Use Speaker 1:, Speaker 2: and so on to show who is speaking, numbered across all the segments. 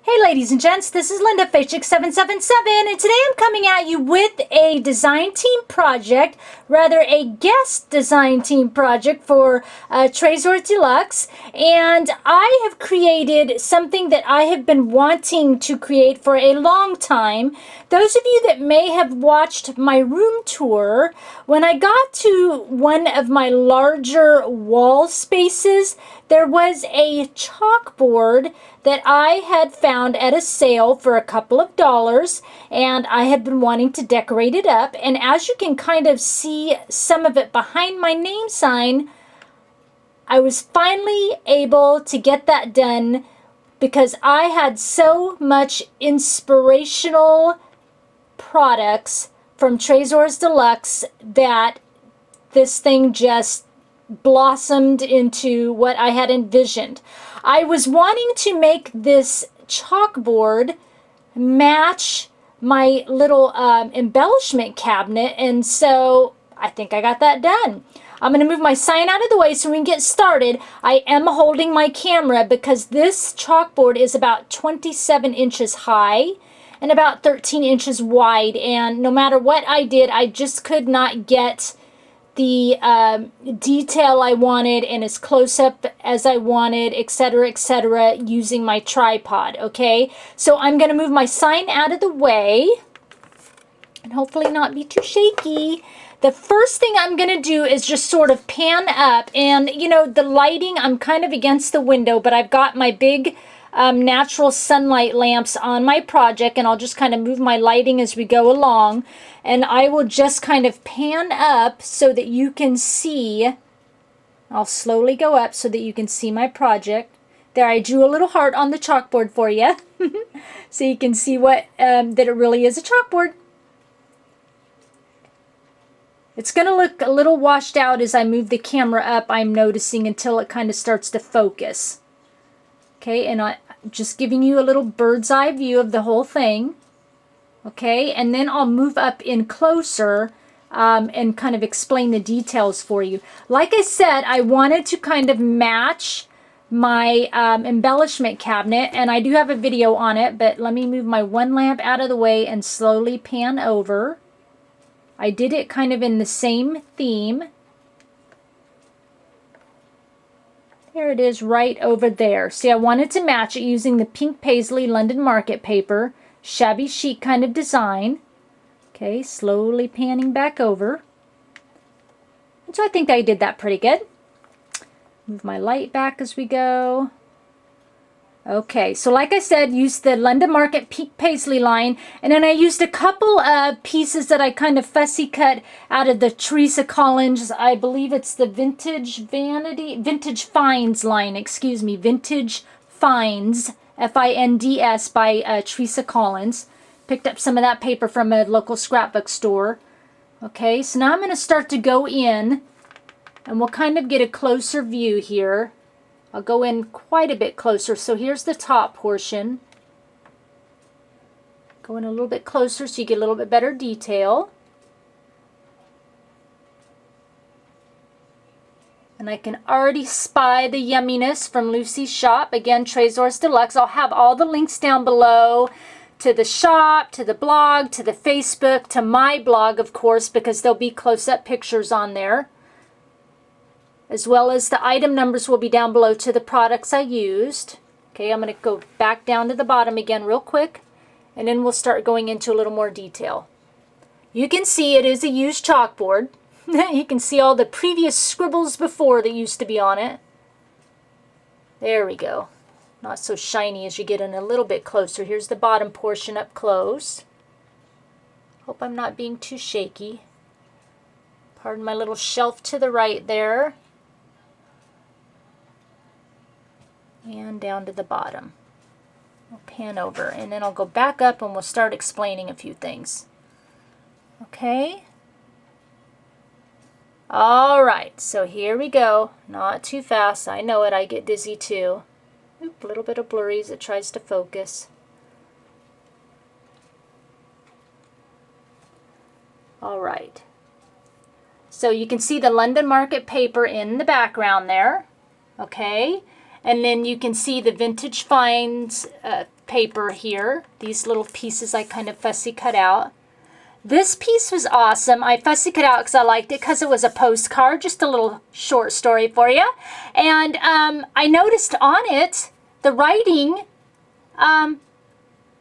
Speaker 1: Hey ladies and gents, this is Linda Chic777 and today I'm coming at you with a design team project, rather a guest design team project for Tresors de Luxe, and I have created something that I have been wanting to create for a long time. Those of you that may have watched my room tour, when I got to one of my larger wall spaces, there was a chalkboard that I had found at a sale for a couple of dollars, and I had been wanting to decorate it up. And as you can kind of see some of it behind my name sign, I was finally able to get that done because I had so much inspirational products from Tresors de Luxe that this thing just blossomed into what I had envisioned. I was wanting to make this chalkboard match my little embellishment cabinet, and so I think I got that done. I'm going to move my sign out of the way so we can get started. I am holding my camera because this chalkboard is about 27 inches high and about 13 inches wide, and no matter what I did, I just could not get the detail I wanted and as close up as I wanted, etc., using my tripod. Okay, so I'm going to move my sign out of the way and hopefully not be too shaky. The first thing I'm going to do is just sort of pan up, and you know, the lighting, I'm kind of against the window, but I've got my big natural sunlight lamps on my project, and I'll just kind of move my lighting as we go along, and I will just kind of pan up so that you can see. I'll slowly go up so that you can see my project. There, I drew a little heart on the chalkboard for you so you can see what that it really is a chalkboard. It's going to look a little washed out as I move the camera up, I'm noticing, until it kind of starts to focus. Okay, and I'm just giving you a little bird's eye view of the whole thing. Okay, and then I'll move up in closer and kind of explain the details for you. Like I said, I wanted to kind of match my embellishment cabinet, and I do have a video on it, but let me move my one lamp out of the way and slowly pan over. I did it kind of in the same theme. There it is right over there. See, I wanted to match it using the pink paisley London Market paper, shabby chic kind of design. Okay, slowly panning back over. And so I think I did that pretty good. Move my light back as we go. Okay, so like I said, use the London Market pink paisley line, and then I used a couple of pieces that I kind of fussy cut out of the Teresa Collins, I believe it's the Vintage Finds line, excuse me, Vintage Finds, F-I-N-D-S by Teresa Collins. Picked up some of that paper from a local scrapbook store. Okay, so now I'm going to start to go in, and we'll kind of get a closer view here. I'll go in quite a bit closer. So here's the top portion. Go in a little bit closer so you get a little bit better detail. And I can already spy the yumminess from Lucy's shop. Again, Tresors de Luxe. I'll have all the links down below to the shop, to the blog, to the Facebook, to my blog, of course, because there'll be close-up pictures on there, as well as the item numbers will be down below to the products I used. Okay, I'm going to go back down to the bottom again real quick, and then we'll start going into a little more detail. You can see it is a used chalkboard. You can see all the previous scribbles before that used to be on it. There we go. Not so shiny as you get in a little bit closer. Here's the bottom portion up close. Hope I'm not being too shaky. Pardon my little shelf to the right there. And down to the bottom. I'll pan over, and then I'll go back up and we'll start explaining a few things. Okay. All right, so here we go. Not too fast. I know it. I get dizzy too. Oop, a little bit of blurry as it tries to focus. All right. So you can see the London Market paper in the background there. Okay. And then you can see the Vintage Finds paper here. These little pieces I kind of fussy cut out. This piece was awesome. I fussy cut out because I liked it because it was a postcard, just a little short story for you. And I noticed on it, the writing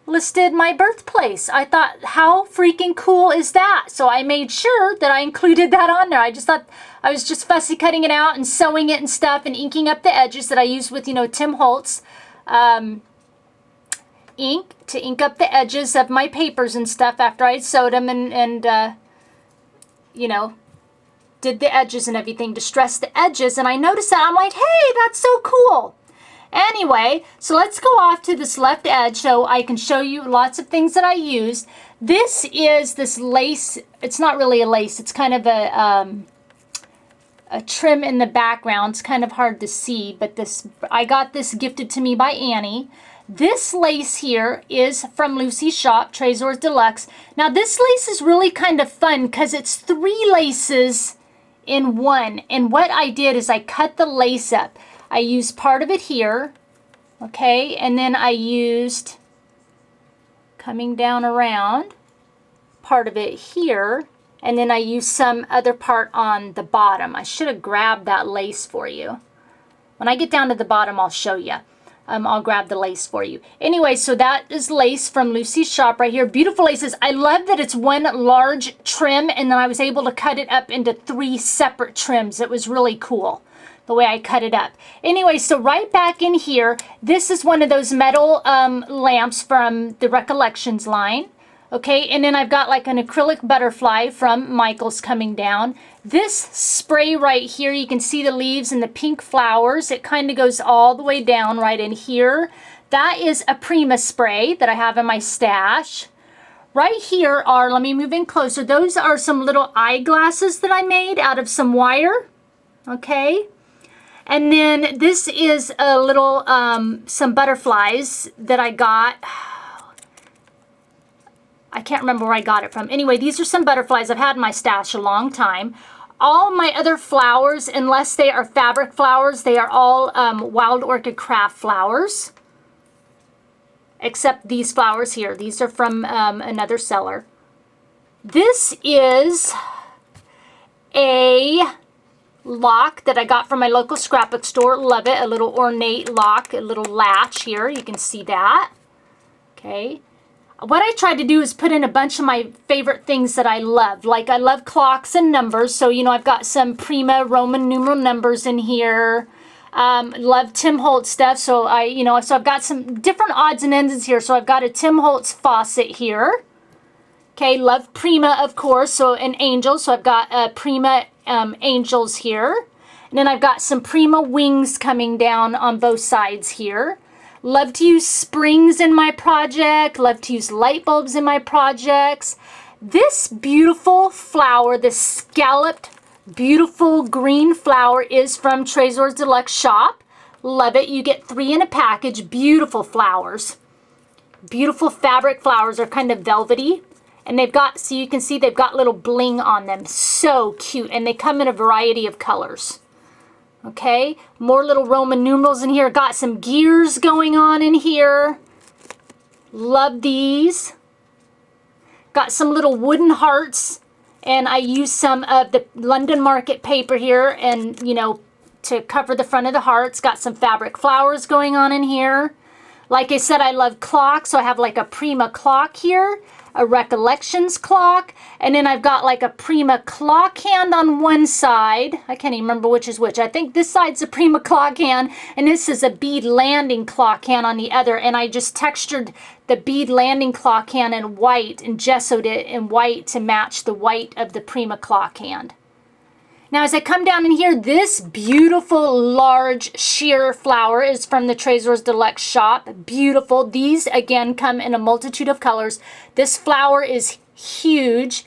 Speaker 1: listed my birthplace. I thought, how freaking cool is that? So I made sure that I included that on there. I just thought, I was just fussy cutting it out and sewing it and stuff and inking up the edges that I used with, you know, Tim Holtz ink to ink up the edges of my papers and stuff after I sewed them and you know, did the edges and everything, distressed the edges. And I noticed that. I'm like, hey, that's so cool. Anyway, so let's go off to this left edge so I can show you lots of things that I used. This is this lace. It's not really a lace. It's kind of a trim in the background. It's kind of hard to see, but this, I got this gifted to me by Annie. This lace here is from Lucy's shop, Tresors de Luxe. Now this lace is really kind of fun because it's 3 laces in one. And what I did is I cut the lace up. I used part of it here, okay, and then I used, coming down around, part of it here, and then I used some other part on the bottom. I should have grabbed that lace for you. When I get down to the bottom, I'll show you. I'll grab the lace for you. Anyway, so that is lace from Lucy's shop right here. Beautiful laces. I love that it's one large trim, and then I was able to cut it up into 3 separate trims. It was really cool the way I cut it up. Anyway, so right back in here, this is one of those metal lamps from the Recollections line. Okay, and then I've got like an acrylic butterfly from Michael's coming down. This spray right here, you can see the leaves and the pink flowers. It kind of goes all the way down right in here. That is a Prima spray that I have in my stash. Right here are, let me move in closer, those are some little eyeglasses that I made out of some wire. Okay. And then this is a little, some butterflies that I got. I can't remember where I got it from. Anyway, these are some butterflies I've had in my stash a long time. All my other flowers, unless they are fabric flowers, they are all Wild Orchid Craft flowers. Except these flowers here. These are from another seller. This is a lock that I got from my local scrapbook store. Love it. A little ornate lock, a little latch here. You can see that. Okay. What I tried to do is put in a bunch of my favorite things that I love. Like I love clocks and numbers. So, you know, I've got some Prima Roman numeral numbers in here. Love Tim Holtz stuff. So so I've got some different odds and ends here. So I've got a Tim Holtz faucet here. Okay. Love Prima, of course. So an angel. So I've got a Prima angels here. And then I've got some Prima wings coming down on both sides here. Love to use springs in my project. Love to use light bulbs in my projects. This beautiful flower, this scalloped, beautiful green flower is from Tresors de Luxe shop. Love it. You get 3 in a package. Beautiful flowers. Beautiful fabric flowers are kind of velvety. And they've got, so you can see they've got little bling on them. So cute. And they come in a variety of colors. Okay, more little Roman numerals in here. Got some gears going on in here. Love these. Got some little wooden hearts. And I used some of the London Market paper here and, you know, to cover the front of the hearts. Got some fabric flowers going on in here. Like I said, I love clocks. So I have like a Prima clock here. A Recollections clock, and then I've got like a Prima clock hand on one side. I can't even remember which is which. I think this side's a Prima clock hand, and this is a bead landing clock hand on the other, and I just textured the bead landing clock hand in white and gessoed it in white to match the white of the Prima clock hand. Now as I come down in here, this beautiful large sheer flower is from the Tresors de Luxe shop. Beautiful. These again come in a multitude of colors. This flower is huge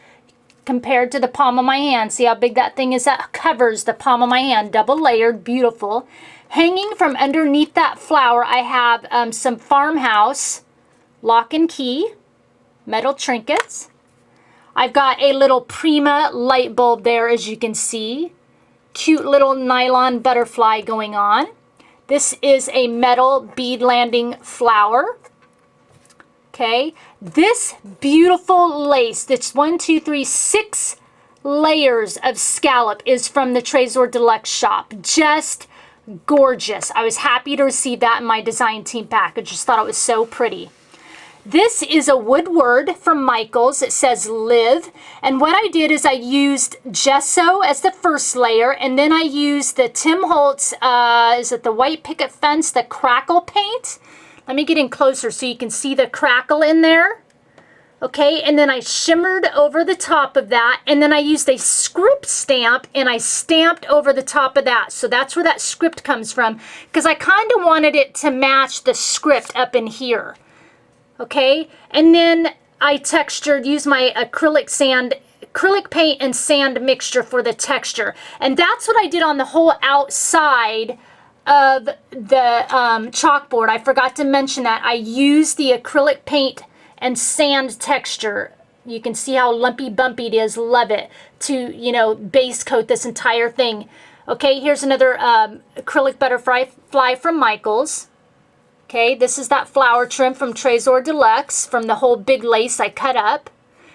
Speaker 1: compared to the palm of my hand. See how big that thing is? That covers the palm of my hand. Double layered. Beautiful. Hanging from underneath that flower, I have some farmhouse lock and key metal trinkets. I've got a little Prima light bulb there, as you can see. Cute little nylon butterfly going on. This is a metal bead landing flower. Okay, this beautiful lace, that's 6 layers of scallop, is from the Tresors de Luxe shop. Just gorgeous. I was happy to receive that in my design team package. Just thought it was so pretty. This is a wood word from Michaels. It says live. And what I did is I used gesso as the first layer, and then I used the Tim Holtz, is it the white picket fence, the crackle paint? Let me get in closer so you can see the crackle in there. Okay, and then I shimmered over the top of that, and then I used a script stamp, and I stamped over the top of that. So that's where that script comes from, because I kind of wanted it to match the script up in here. Okay, and then I textured, used my acrylic paint and sand mixture for the texture. And that's what I did on the whole outside of the chalkboard. I forgot to mention that. I used the acrylic paint and sand texture. You can see how lumpy bumpy it is. Love it. To, you know, base coat this entire thing. Okay, here's another acrylic butterfly from Michaels. Okay, this is that flower trim from Tresors de Luxe, from the whole big lace I cut up.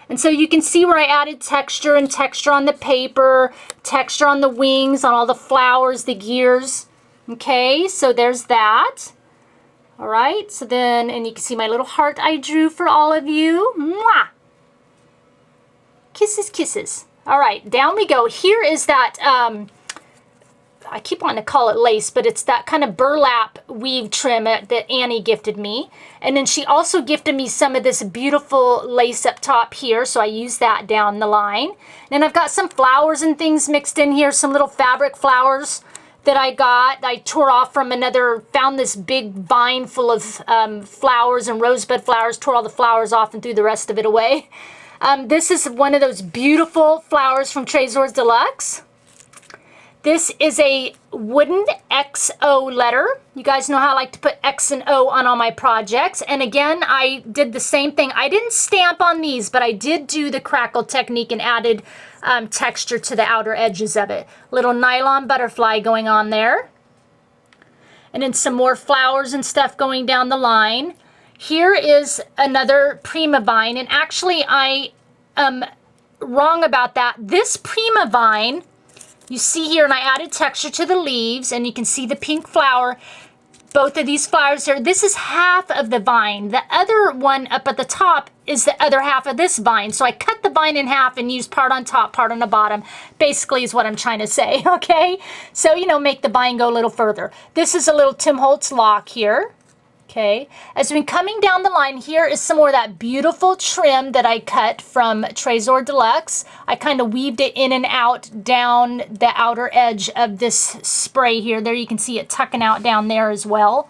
Speaker 1: And so you can see where I added texture and texture on the paper, texture on the wings, on all the flowers, the gears. Okay, so there's that. All right, so then, and you can see my little heart I drew for all of you. Mwah! Kisses, kisses. All right, down we go. Here is that, I keep wanting to call it lace, but it's that kind of burlap weave trim that Annie gifted me. And then she also gifted me some of this beautiful lace up top here, so I used that down the line. And I've got some flowers and things mixed in here, some little fabric flowers that I got. I tore off from found this big vine full of flowers and rosebud flowers, tore all the flowers off and threw the rest of it away. This is one of those beautiful flowers from Tresors de Luxe. This is a wooden XO letter. You guys know how I like to put X and O on all my projects. And again, I did the same thing. I didn't stamp on these, but I did do the crackle technique and added texture to the outer edges of it. Little nylon butterfly going on there. And then some more flowers and stuff going down the line. Here is another Prima vine. And actually, I am wrong about that. This Prima vine, you see here, and I added texture to the leaves, and you can see the pink flower. Both of these flowers here, this is half of the vine. The other one up at the top is the other half of this vine. So I cut the vine in half and used part on top, part on the bottom. Basically is what I'm trying to say, okay? So, you know, make the vine go a little further. This is a little Tim Holtz lock here. Okay, as we're coming down the line, here is some more of that beautiful trim that I cut from Tresors de Luxe. I kind of weaved it in and out down the outer edge of this spray here. There you can see it tucking out down there as well,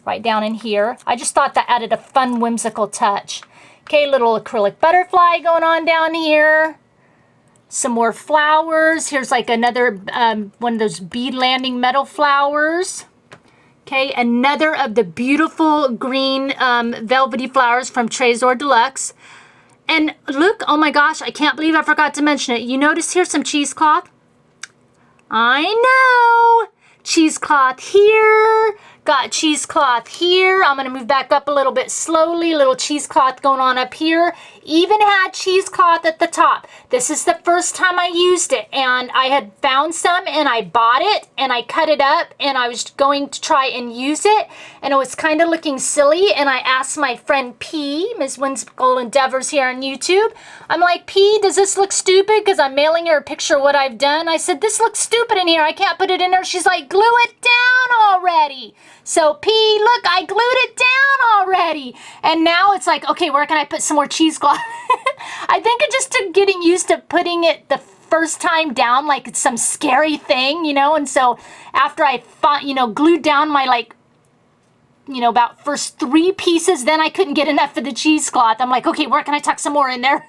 Speaker 1: right down in here. I just thought that added a fun, whimsical touch. Okay, little acrylic butterfly going on down here. Some more flowers. Here's like another one of those bead landing metal flowers. Okay, another of the beautiful green velvety flowers from Tresors de Luxe. And look, oh my gosh, I can't believe I forgot to mention it. You notice here some cheesecloth? I know! Cheesecloth here, got cheesecloth here. I'm gonna move back up a little bit slowly. Little cheesecloth going on up here. Even had cheesecloth at the top. This is the first time I used it, and I had found some and I bought it and I cut it up and I was going to try and use it, and it was kind of looking silly, and I asked my friend P, Ms. Whimsical Endeavors here on YouTube. I'm like, P, does this look stupid? Because I'm mailing her a picture of what I've done. I said, this looks stupid in here. I can't put it in there. She's like, glue it down already. So P, look, I glued it down already. And now it's like, okay, where can I put some more cheesecloth? I think it just took getting used to putting it the first time down like it's some scary thing, you know. And so after I, glued down my about first 3 pieces, then I couldn't get enough of the cheesecloth. I'm like, okay, where can I tuck some more in there?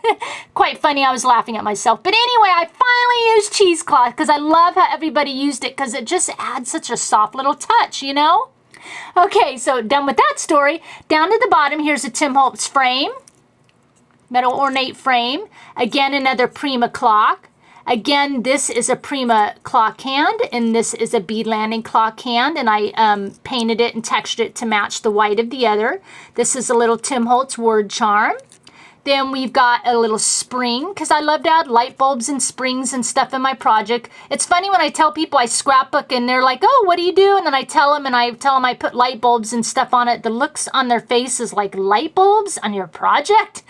Speaker 1: Quite funny, I was laughing at myself. But anyway, I finally used cheesecloth because I love how everybody used it, because it just adds such a soft little touch, you know? Okay, so done with that story. Down to the bottom, here's a Tim Holtz frame. Metal ornate frame. Again, another Prima clock. Again, this is a Prima clock hand, and this is a bead landing clock hand, and I painted it and textured it to match the white of the other. This is a little Tim Holtz word charm. Then we've got a little spring, because I love to add light bulbs and springs and stuff in my project. It's funny when I tell people I scrapbook and they're like, oh, what do you do? And then I tell them I put light bulbs and stuff on it. The looks on their face is like, light bulbs on your project?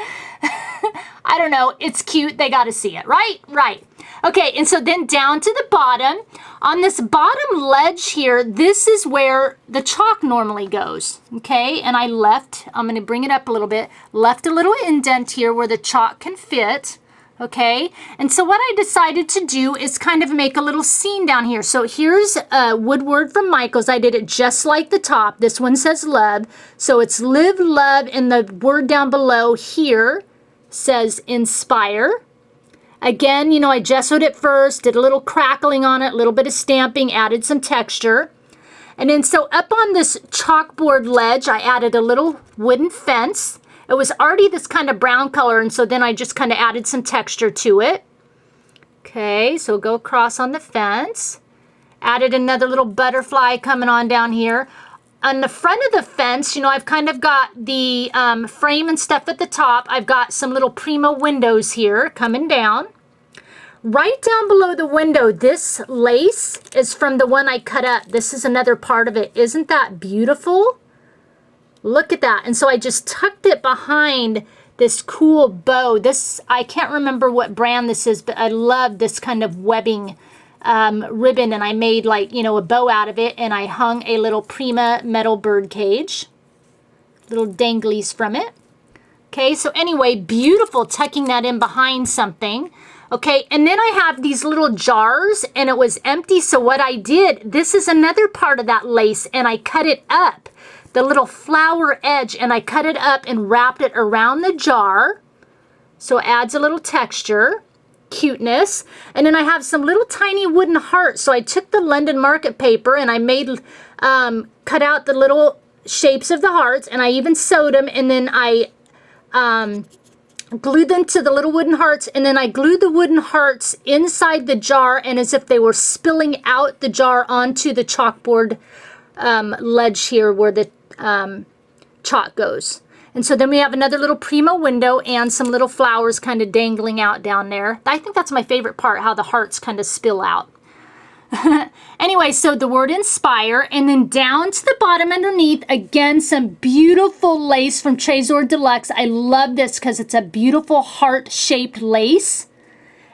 Speaker 1: I don't know. It's cute. They got to see it, right? Right. Okay, and so then down to the bottom, on this bottom ledge here, this is where the chalk normally goes, okay? And I'm going to bring it up a little bit, left a little indent here where the chalk can fit, okay? And so what I decided to do is kind of make a little scene down here. So here's a Woodward from Michaels. I did it just like the top. This one says love. So it's live, love, and the word down below here says inspire. Again, you know, I gessoed it first, did a little crackling on it, a little bit of stamping, added some texture. And then so up on this chalkboard ledge, I added a little wooden fence. It was already this kind of brown color, and so then I just kind of added some texture to it. Okay, so go across on the fence. Added another little butterfly coming on down here. On the front of the fence, you know, I've kind of got the frame and stuff at the top. I've got some little Prima windows here coming down. Right down below the window, this lace is from the one I cut up. This is another part of it. Isn't that beautiful? Look at that. And so I just tucked it behind this cool bow. This, I can't remember what brand this is, but I love this kind of webbing ribbon, and I made, like, you know, a bow out of it, and I hung a little Prima metal bird cage, little danglies from it. Okay, so anyway, beautiful, tucking that in behind something. Okay, and then I have these little jars, and it was empty, so what I did, this is another part of that lace, and I cut it up, the little flower edge, and I cut it up and wrapped it around the jar, so it adds a little texture. Cuteness. And then I have some little tiny wooden hearts. So I took the London Market paper and I made cut out the little shapes of the hearts, and I even sewed them, and then I glued them to the little wooden hearts, and then I glued the wooden hearts inside the jar, and as if they were spilling out the jar onto the chalkboard ledge here where the chalk goes. And so then we have another little Prima window and some little flowers kind of dangling out down there. I think that's my favorite part, how the hearts kind of spill out. Anyway, so the word inspire, and then down to the bottom underneath, again, some beautiful lace from Tresors de Luxe. I love this because it's a beautiful heart-shaped lace.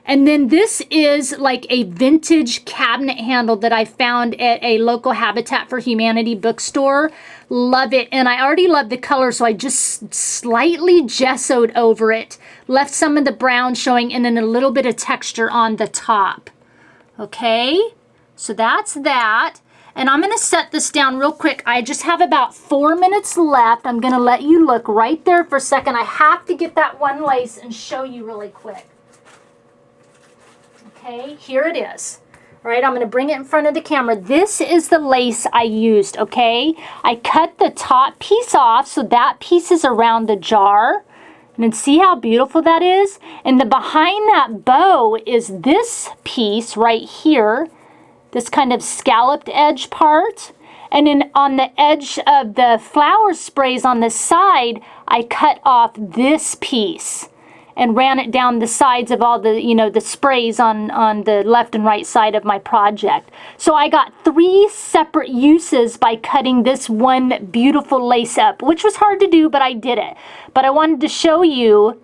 Speaker 1: And then this is like a vintage cabinet handle that I found at a local Habitat for Humanity bookstore. Love it. And I already love the color, so I just slightly gessoed over it. Left some of the brown showing, and then a little bit of texture on the top. Okay, so that's that. And I'm going to set this down real quick. I just have about 4 minutes left. I'm going to let you look right there for a second. I have to get that one lace and show you really quick. Okay, here it is. All right, I'm going to bring it in front of the camera. This is the lace I used, okay? I cut the top piece off, so that piece is around the jar. And then see how beautiful that is? And the behind that bow is this piece right here, this kind of scalloped edge part. And then on the edge of the flower sprays on the side, I cut off this piece and ran it down the sides of all the, you know, the sprays on the left and right side of my project. So I got 3 separate uses by cutting this one beautiful lace up, which was hard to do, but I did it. But I wanted to show you,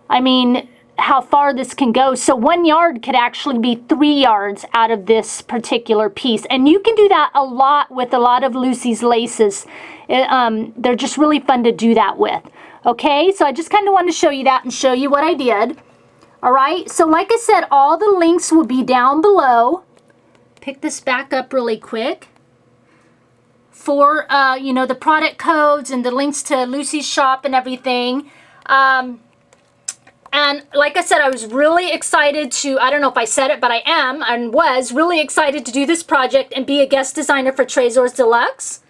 Speaker 1: I mean, how far this can go. So 1 yard could actually be 3 yards out of this particular piece. And you can do that a lot with a lot of Lucy's laces. They're just really fun to do that with. Okay, so I just kind of wanted to show you that and show you what I did. All right, so like I said, all the links will be down below. Pick this back up really quick for, you know, the product codes and the links to Lucy's shop and everything. And like I said, I was really excited to, I don't know if I said it, but I am and was really excited to do this project and be a guest designer for Tresors de Luxe.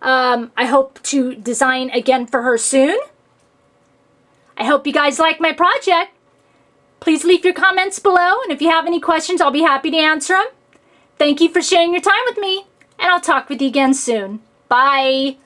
Speaker 1: I hope to design again for her soon. I hope you guys like my project. Please leave your comments below, and if you have any questions, I'll be happy to answer them. Thank you for sharing your time with me, and I'll talk with you again soon. Bye!